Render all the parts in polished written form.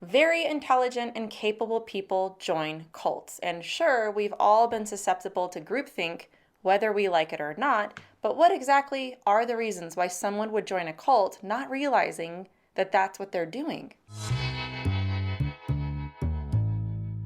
Very intelligent and capable people join cults. And sure, we've all been susceptible to groupthink, whether we like it or not, but what exactly are the reasons why someone would join a cult not realizing that that's what they're doing?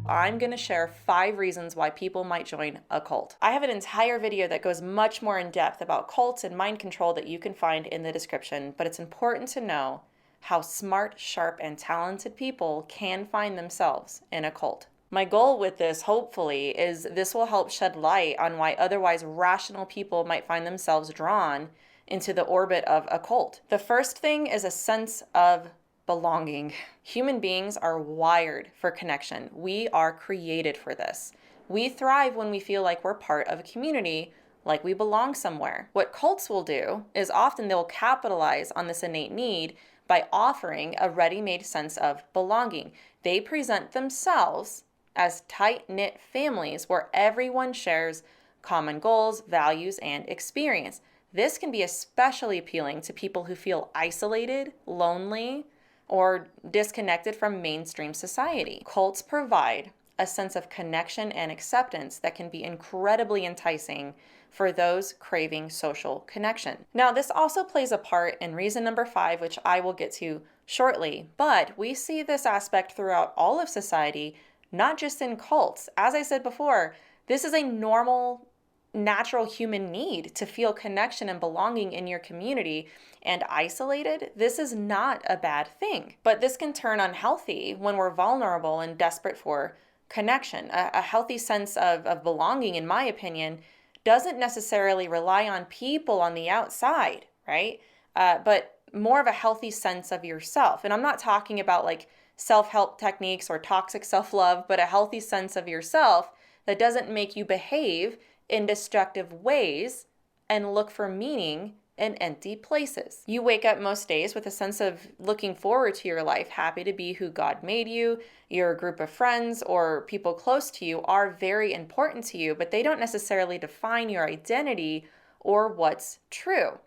I'm going to share 5 reasons why people might join a cult. I have an entire video that goes much more in depth about cults and mind control that you can find in the description, but it's important to know how smart, sharp, and talented people can find themselves in a cult. My goal with this, hopefully, is this will help shed light on why otherwise rational people might find themselves drawn into the orbit of a cult. The first thing is a sense of belonging. Human beings are wired for connection. We are created for this. We thrive when we feel like we're part of a community, like we belong somewhere. What cults will do is often they'll capitalize on this innate need by offering a ready-made sense of belonging. They present themselves as tight-knit families where everyone shares common goals, values, and experience. This can be especially appealing to people who feel isolated, lonely, or disconnected from mainstream society. Cults provide a sense of connection and acceptance that can be incredibly enticing for those craving social connection. Now, this also plays a part in reason number 5, which I will get to shortly, but we see this aspect throughout all of society, not just in cults. As I said before, this is a normal, natural human need to feel connection and belonging in your community, and isolated, this is not a bad thing. But this can turn unhealthy when we're vulnerable and desperate for connection. A healthy sense of belonging, in my opinion, doesn't necessarily rely on people on the outside, right? But more of a healthy sense of yourself. And I'm not talking about like self-help techniques or toxic self-love, but a healthy sense of yourself that doesn't make you behave in destructive ways and look for meaning in empty places. You wake up most days with a sense of looking forward to your life, happy to be who God made you. Your group of friends or people close to you are very important to you, but they don't necessarily define your identity or what's true.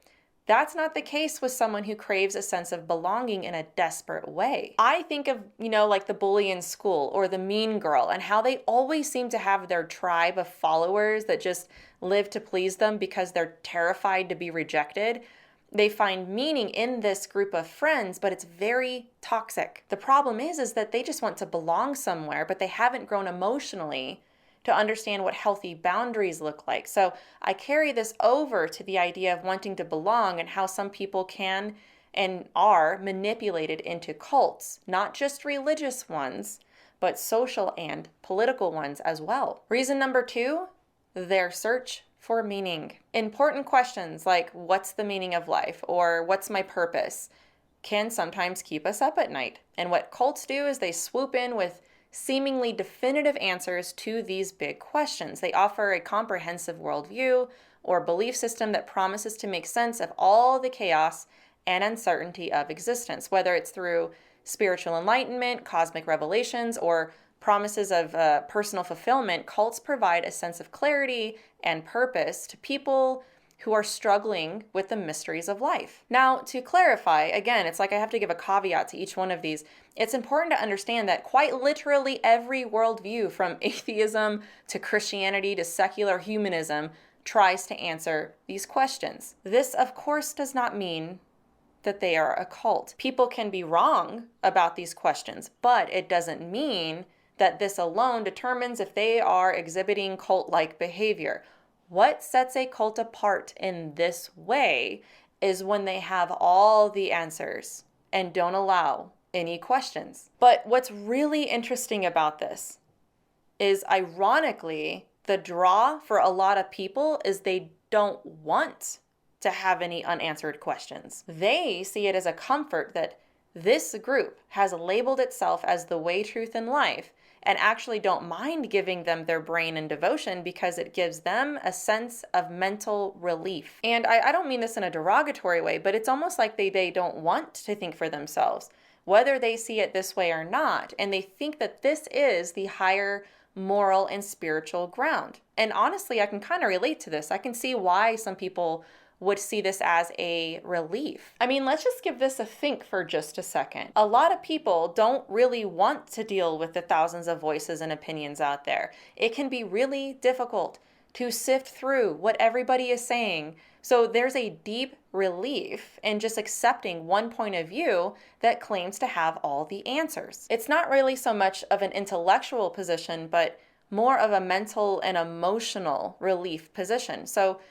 That's not the case with someone who craves a sense of belonging in a desperate way. I think of, like the bully in school or the mean girl and how they always seem to have their tribe of followers that just live to please them because they're terrified to be rejected. They find meaning in this group of friends, but it's very toxic. The problem is that they just want to belong somewhere, but they haven't grown emotionally to understand what healthy boundaries look like. So I carry this over to the idea of wanting to belong and how some people can and are manipulated into cults, not just religious ones, but social and political ones as well. Reason number 2, their search for meaning. Important questions like, what's the meaning of life? Or what's my purpose? Can sometimes keep us up at night. And what cults do is they swoop in with seemingly definitive answers to these big questions. They offer a comprehensive worldview or belief system that promises to make sense of all the chaos and uncertainty of existence, whether it's through spiritual enlightenment, cosmic revelations, or promises of personal fulfillment. Cults provide a sense of clarity and purpose to people who are struggling with the mysteries of life. Now, to clarify, again, it's like I have to give a caveat to each one of these. It's important to understand that quite literally every worldview, from atheism to Christianity to secular humanism, tries to answer these questions. This, of course, does not mean that they are a cult. People can be wrong about these questions, but it doesn't mean that this alone determines if they are exhibiting cult-like behavior. What sets a cult apart in this way is when they have all the answers and don't allow any questions. But what's really interesting about this is, ironically, the draw for a lot of people is they don't want to have any unanswered questions. They see it as a comfort that this group has labeled itself as the way, truth, and life, and actually don't mind giving them their brain and devotion because it gives them a sense of mental relief. And I don't mean this in a derogatory way, but it's almost like they don't want to think for themselves, whether they see it this way or not, and they think that this is the higher moral and spiritual ground. And honestly, I can kind of relate to this. I can see why some people would see this as a relief. I mean, let's just give this a think for just a second. A lot of people don't really want to deal with the thousands of voices and opinions out there. It can be really difficult to sift through what everybody is saying. So there's a deep relief in just accepting one point of view that claims to have all the answers. It's not really so much of an intellectual position, but more of a mental and emotional relief position. So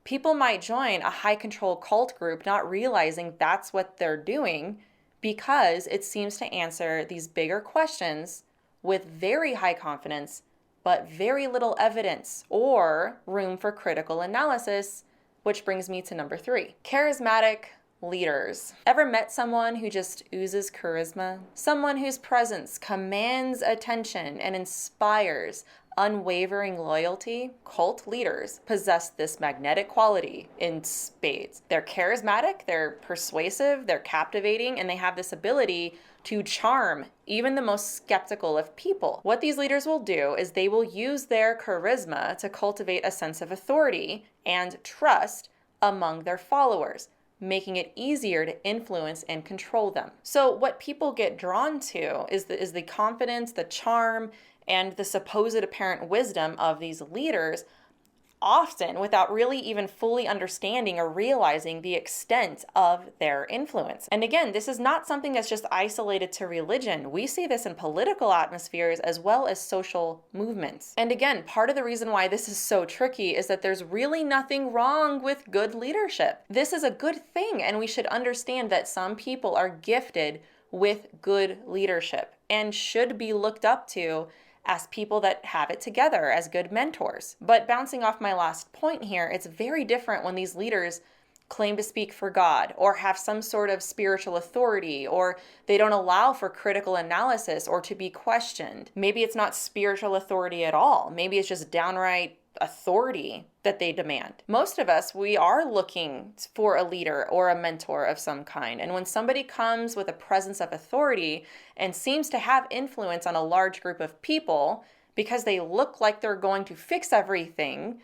people might join a high control cult group not realizing that's what they're doing because it seems to answer these bigger questions with very high confidence, but very little evidence or room for critical analysis, which brings me to number 3. Charismatic leaders. Ever met someone who just oozes charisma? Someone whose presence commands attention and inspires unwavering loyalty? Cult leaders possess this magnetic quality in spades. They're charismatic, they're persuasive, they're captivating, and they have this ability to charm even the most skeptical of people. What these leaders will do is they will use their charisma to cultivate a sense of authority and trust among their followers, making it easier to influence and control them. So what people get drawn to is the confidence, the charm, and the supposed apparent wisdom of these leaders, often without really even fully understanding or realizing the extent of their influence. And again, this is not something that's just isolated to religion. We see this in political atmospheres as well as social movements. And again, part of the reason why this is so tricky is that there's really nothing wrong with good leadership. This is a good thing, and we should understand that some people are gifted with good leadership and should be looked up to as people that have it together, as good mentors. But bouncing off my last point here, it's very different when these leaders claim to speak for God or have some sort of spiritual authority, or they don't allow for critical analysis or to be questioned. Maybe it's not spiritual authority at all. Maybe it's just downright authority that they demand. Most of us, we are looking for a leader or a mentor of some kind. And when somebody comes with a presence of authority and seems to have influence on a large group of people because they look like they're going to fix everything,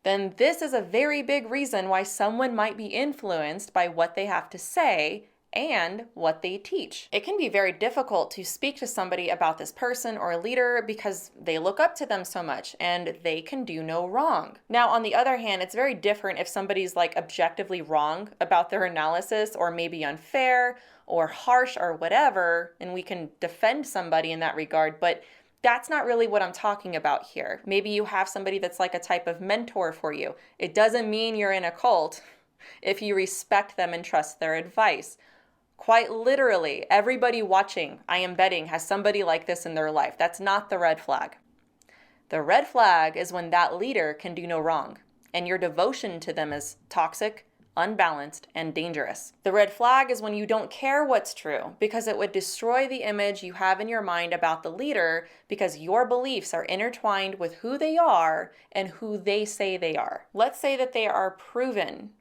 then this is a very big reason why someone might be influenced by what they have to say and what they teach. It can be very difficult to speak to somebody about this person or leader because they look up to them so much and they can do no wrong. Now, on the other hand, it's very different if somebody's like objectively wrong about their analysis or maybe unfair or harsh or whatever, and we can defend somebody in that regard, but that's not really what I'm talking about here. Maybe you have somebody that's like a type of mentor for you. It doesn't mean you're in a cult if you respect them and trust their advice. Quite literally, everybody watching, I am betting, has somebody like this in their life. That's not the red flag. The red flag is when that leader can do no wrong, and your devotion to them is toxic, unbalanced, and dangerous. The red flag is when you don't care what's true because it would destroy the image you have in your mind about the leader because your beliefs are intertwined with who they are and who they say they are. Let's say that they are proven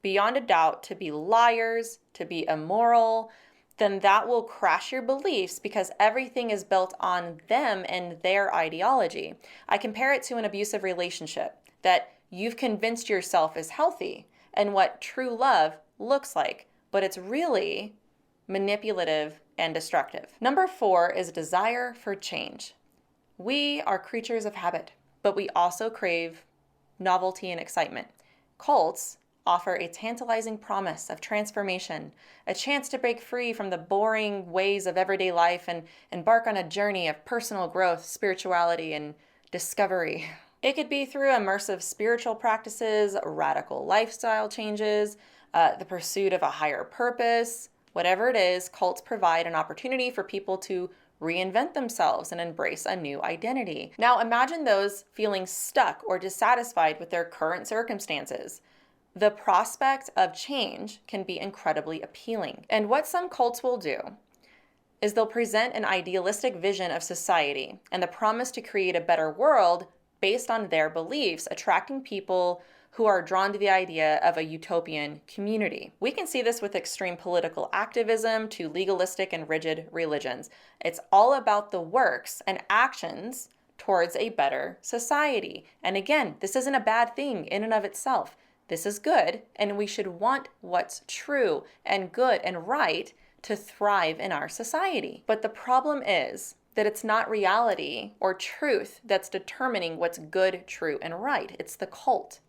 beyond a doubt to be liars, to be immoral, then that will crash your beliefs because everything is built on them and their ideology. I compare it to an abusive relationship that you've convinced yourself is healthy and what true love looks like, but it's really manipulative and destructive. Number 4 is desire for change. We are creatures of habit, but we also crave novelty and excitement. Cults offer a tantalizing promise of transformation, a chance to break free from the boring ways of everyday life and embark on a journey of personal growth, spirituality, and discovery. It could be through immersive spiritual practices, radical lifestyle changes, the pursuit of a higher purpose. Whatever it is, cults provide an opportunity for people to reinvent themselves and embrace a new identity. Now imagine those feeling stuck or dissatisfied with their current circumstances. The prospect of change can be incredibly appealing. And what some cults will do is they'll present an idealistic vision of society and the promise to create a better world based on their beliefs, attracting people who are drawn to the idea of a utopian community. We can see this with extreme political activism to legalistic and rigid religions. It's all about the works and actions towards a better society. And again, this isn't a bad thing in and of itself. This is good, and we should want what's true and good and right to thrive in our society. But the problem is that it's not reality or truth that's determining what's good, true, and right. It's the cult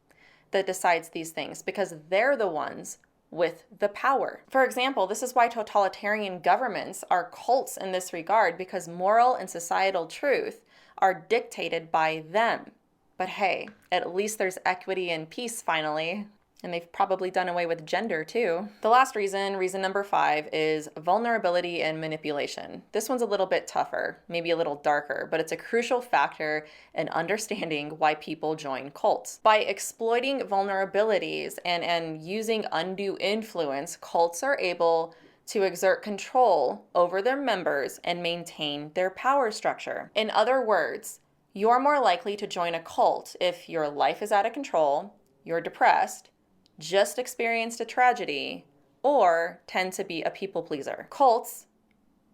that decides these things because they're the ones with the power. For example, this is why totalitarian governments are cults in this regard, because moral and societal truth are dictated by them. But hey, at least there's equity and peace finally. And they've probably done away with gender too. The last reason number 5, is vulnerability and manipulation. This one's a little bit tougher, maybe a little darker, but it's a crucial factor in understanding why people join cults. By exploiting vulnerabilities and using undue influence, cults are able to exert control over their members and maintain their power structure. In other words, you're more likely to join a cult if your life is out of control, you're depressed, just experienced a tragedy, or tend to be a people pleaser. Cults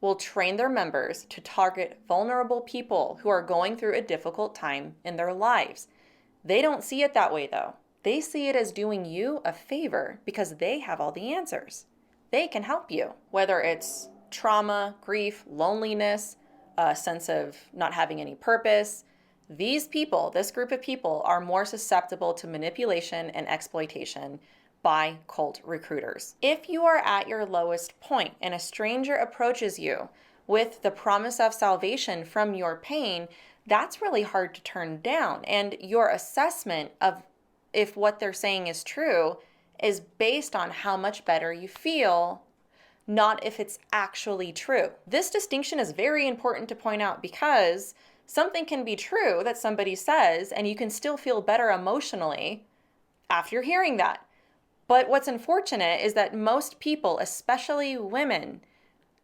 will train their members to target vulnerable people who are going through a difficult time in their lives. They don't see it that way though. They see it as doing you a favor because they have all the answers. They can help you, whether it's trauma, grief, loneliness, a sense of not having any purpose. These people, this group of people, are more susceptible to manipulation and exploitation by cult recruiters. If you are at your lowest point and a stranger approaches you with the promise of salvation from your pain, that's really hard to turn down. And your assessment of if what they're saying is true is based on how much better you feel, not if it's actually true. This distinction is very important to point out because something can be true that somebody says, and you can still feel better emotionally after hearing that. But what's unfortunate is that most people, especially women,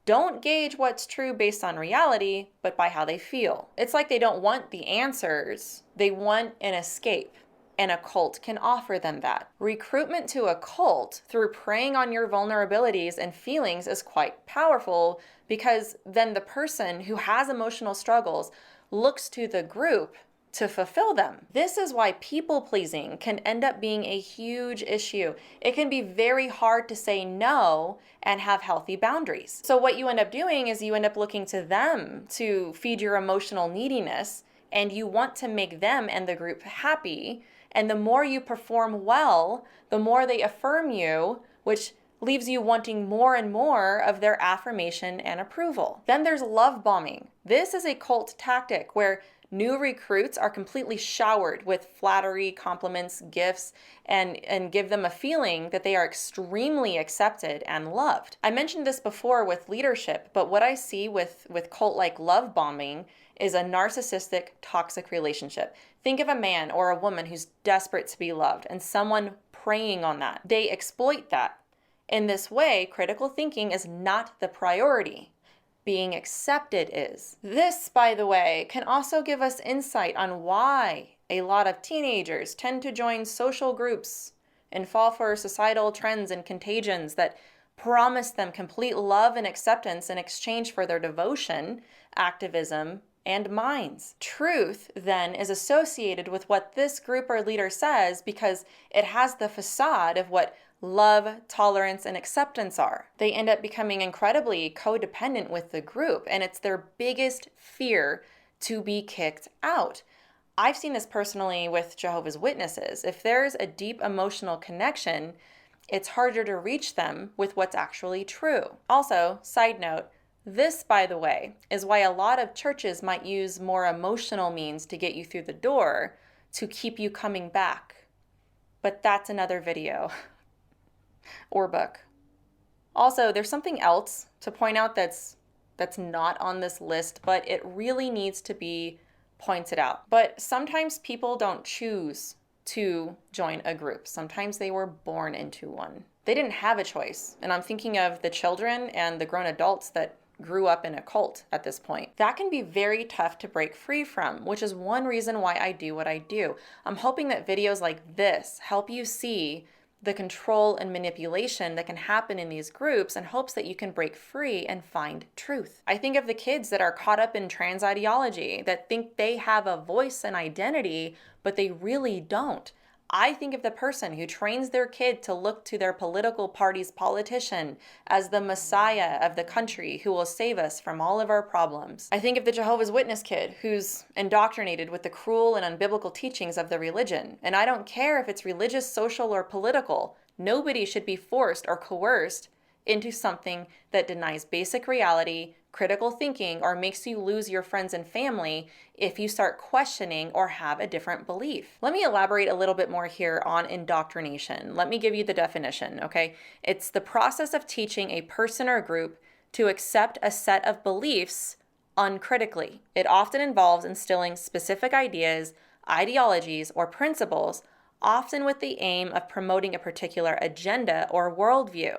don't gauge what's true based on reality, but by how they feel. It's like they don't want the answers. They want an escape, and a cult can offer them that. Recruitment to a cult through preying on your vulnerabilities and feelings is quite powerful because then the person who has emotional struggles looks to the group to fulfill them. This is why people pleasing can end up being a huge issue. It can be very hard to say no and have healthy boundaries. So what you end up doing is you end up looking to them to feed your emotional neediness, and you want to make them and the group happy. And the more you perform well, the more they affirm you, which leaves you wanting more and more of their affirmation and approval. Then there's love bombing. This is a cult tactic where new recruits are completely showered with flattery, compliments, gifts, and give them a feeling that they are extremely accepted and loved. I mentioned this before with leadership, but what I see with cult-like love bombing is a narcissistic, toxic relationship. Think of a man or a woman who's desperate to be loved and someone preying on that. They exploit that. In this way, critical thinking is not the priority. Being accepted is. This, by the way, can also give us insight on why a lot of teenagers tend to join social groups and fall for societal trends and contagions that promise them complete love and acceptance in exchange for their devotion, activism, and minds. Truth, then, is associated with what this group or leader says because it has the facade of what love, tolerance, and acceptance are. They end up becoming incredibly codependent with the group, and it's their biggest fear to be kicked out. I've seen this personally with Jehovah's Witnesses. If there's a deep emotional connection, it's harder to reach them with what's actually true. Also, side note, this, by the way, is why a lot of churches might use more emotional means to get you through the door to keep you coming back. But that's another video. Or book. Also, there's something else to point out that's not on this list, but it really needs to be pointed out. But sometimes people don't choose to join a group. Sometimes they were born into one. They didn't have a choice. And I'm thinking of the children and the grown adults that grew up in a cult at this point. That can be very tough to break free from, which is one reason why I do what I do. I'm hoping that videos like this help you see the control and manipulation that can happen in these groups in hopes that you can break free and find truth. I think of the kids that are caught up in trans ideology, that think they have a voice and identity, but they really don't. I think of the person who trains their kid to look to their political party's politician as the messiah of the country who will save us from all of our problems. I think of the Jehovah's Witness kid who's indoctrinated with the cruel and unbiblical teachings of the religion. And I don't care if it's religious, social, or political. Nobody should be forced or coerced into something that denies basic reality, critical thinking, or makes you lose your friends and family if you start questioning or have a different belief. Let me elaborate a little bit more here on indoctrination. Let me give you the definition, okay? It's the process of teaching a person or group to accept a set of beliefs uncritically. It often involves instilling specific ideas, ideologies, or principles, often with the aim of promoting a particular agenda or worldview.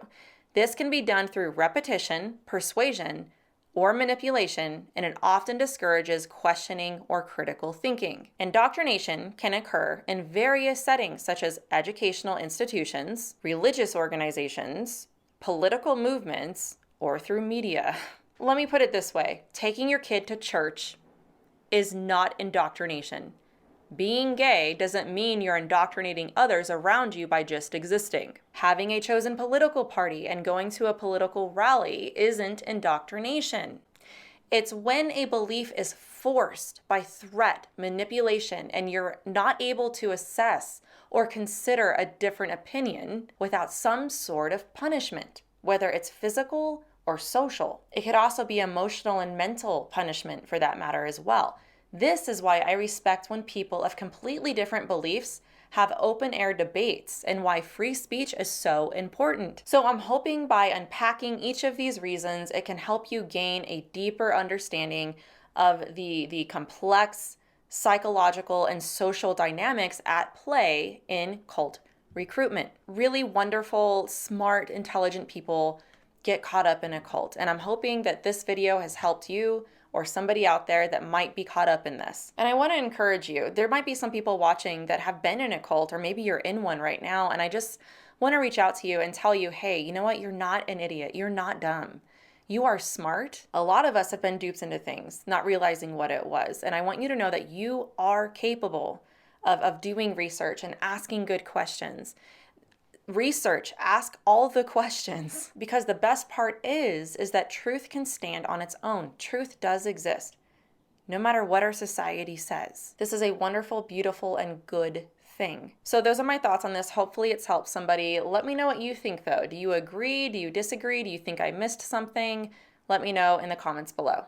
This can be done through repetition, persuasion, or manipulation, and it often discourages questioning or critical thinking. Indoctrination can occur in various settings such as educational institutions, religious organizations, political movements, or through media. Let me put it this way. Taking your kid to church is not indoctrination. Being gay doesn't mean you're indoctrinating others around you by just existing. Having a chosen political party and going to a political rally isn't indoctrination. It's when a belief is forced by threat, manipulation, and you're not able to assess or consider a different opinion without some sort of punishment, whether it's physical or social. It could also be emotional and mental punishment for that matter as well. This is why I respect when people of completely different beliefs have open-air debates and why free speech is so important. So I'm hoping by unpacking each of these reasons, it can help you gain a deeper understanding of the complex psychological and social dynamics at play in cult recruitment. Really wonderful, smart, intelligent people get caught up in a cult. And I'm hoping that this video has helped you or somebody out there that might be caught up in this. And I want to encourage you, there might be some people watching that have been in a cult, or maybe you're in one right now, and I just want to reach out to you and tell you, hey, you know what? You're not an idiot. You're not dumb. You are smart. A lot of us have been duped into things, not realizing what it was. And I want you to know that you are capable of doing research and asking good questions. Research, ask all the questions, because the best part is that truth can stand on its own. Truth does exist, no matter what our society says. This is a wonderful, beautiful, and good thing. So those are my thoughts on this. Hopefully it's helped somebody. Let me know what you think though. Do you agree? Do you disagree? Do you think I missed something? Let me know in the comments below.